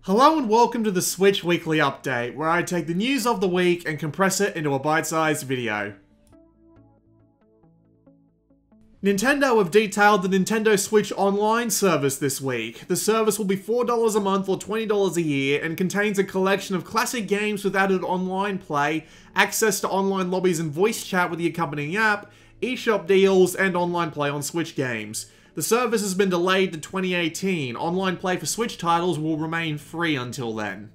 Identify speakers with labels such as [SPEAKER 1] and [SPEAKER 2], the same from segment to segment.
[SPEAKER 1] Hello and welcome to the Switch Weekly Update, where I take the news of the week and compress it into a bite-sized video. Nintendo have detailed the Nintendo Switch Online service this week. The service will be $4 a month or $20 a year and contains a collection of classic games with added online play, access to online lobbies and voice chat with the accompanying app, eShop deals, and online play on Switch games. The service has been delayed to 2018. Online play for Switch titles will remain free until then.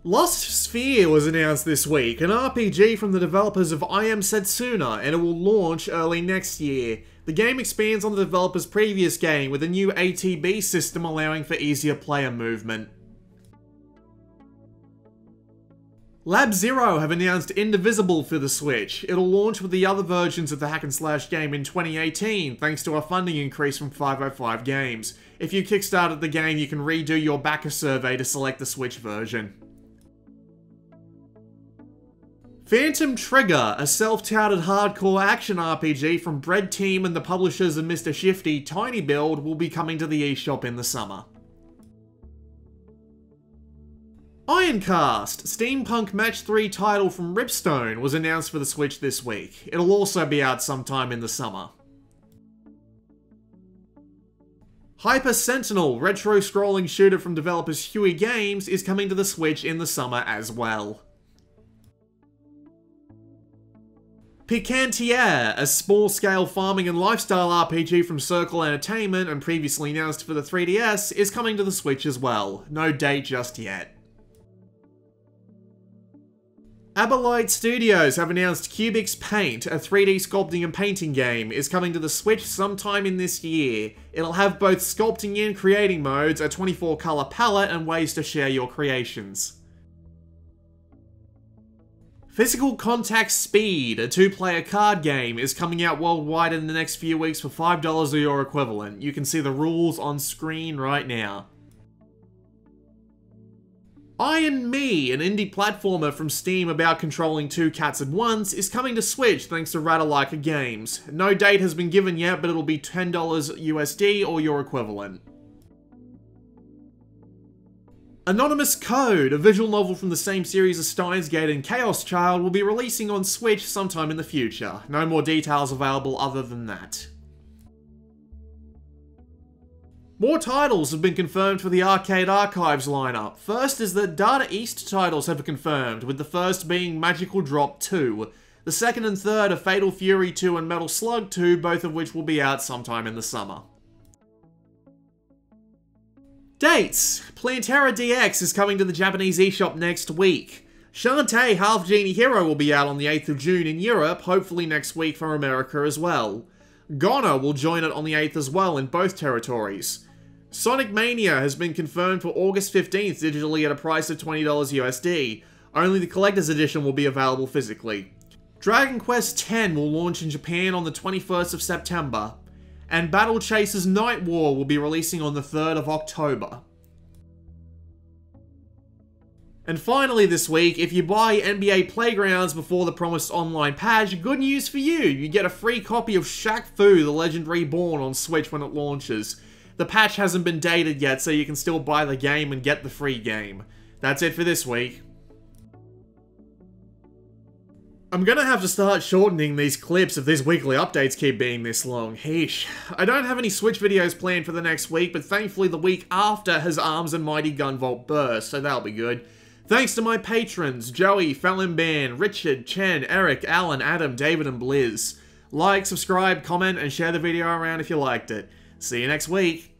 [SPEAKER 1] Lost Sphear was announced this week, an RPG from the developers of I Am Setsuna, and it will launch early next year. The game expands on the developer's previous game with a new ATB system allowing for easier player movement. Lab Zero have announced Indivisible for the Switch. It'll launch with the other versions of the hack-and-slash game in 2018, thanks to a funding increase from 505 Games. If you kickstarted the game, you can redo your backer survey to select the Switch version. Phantom Trigger, a self-touted hardcore action RPG from Bread Team and the publishers of Mr. Shifty, Tiny Build, will be coming to the eShop in the summer. Ironcast, Steampunk Match 3 title from Ripstone, was announced for the Switch this week. It'll also be out sometime in the summer. Hyper Sentinel, retro-scrolling shooter from developers Huey Games, is coming to the Switch in the summer as well. Picantier, a small-scale farming and lifestyle RPG from Circle Entertainment and previously announced for the 3DS, is coming to the Switch as well. No date just yet. Aberlight Studios have announced Cubix Paint, a 3D sculpting and painting game, is coming to the Switch sometime in this year. It'll have both sculpting and creating modes, a 24-color palette, and ways to share your creations. Physical Contact Speed, a 2-player card game, is coming out worldwide in the next few weeks for $5 or your equivalent. You can see the rules on screen right now. Iron Me, an indie platformer from Steam about controlling 2 cats at once, is coming to Switch thanks to Ratalaika Games. No date has been given yet, but it'll be $10 USD or your equivalent. Anonymous Code, a visual novel from the same series as Steins Gate and Chaos Child, will be releasing on Switch sometime in the future. No more details available other than that. More titles have been confirmed for the Arcade Archives lineup. First is that Data East titles have been confirmed, with the first being Magical Drop 2. The second and third are Fatal Fury 2 and Metal Slug 2, both of which will be out sometime in the summer. Dates! Plantera DX is coming to the Japanese eShop next week. Shantae Half Genie Hero will be out on the 8th of June in Europe, hopefully next week for America as well. Goner will join it on the 8th as well in both territories. Sonic Mania has been confirmed for August 15th digitally at a price of $20 USD. Only the collector's edition will be available physically. Dragon Quest X will launch in Japan on the 21st of September. And Battle Chasers Night War will be releasing on the 3rd of October. And finally this week, if you buy NBA Playgrounds before the promised online patch, good news for you! You get a free copy of Shaq Fu: The Legend Reborn on Switch when it launches. The patch hasn't been dated yet, so you can still buy the game and get the free game. That's it for this week. I'm gonna have to start shortening these clips if these weekly updates keep being this long. Heesh. I don't have any Switch videos planned for the next week, but thankfully the week after has Arms and Mighty Gunvolt Burst, so that'll be good. Thanks to my patrons, Joey, Fellinban, Richard, Chen, Eric, Alan, Adam, David, and Blizz. Like, subscribe, comment, and share the video around if you liked it. See you next week.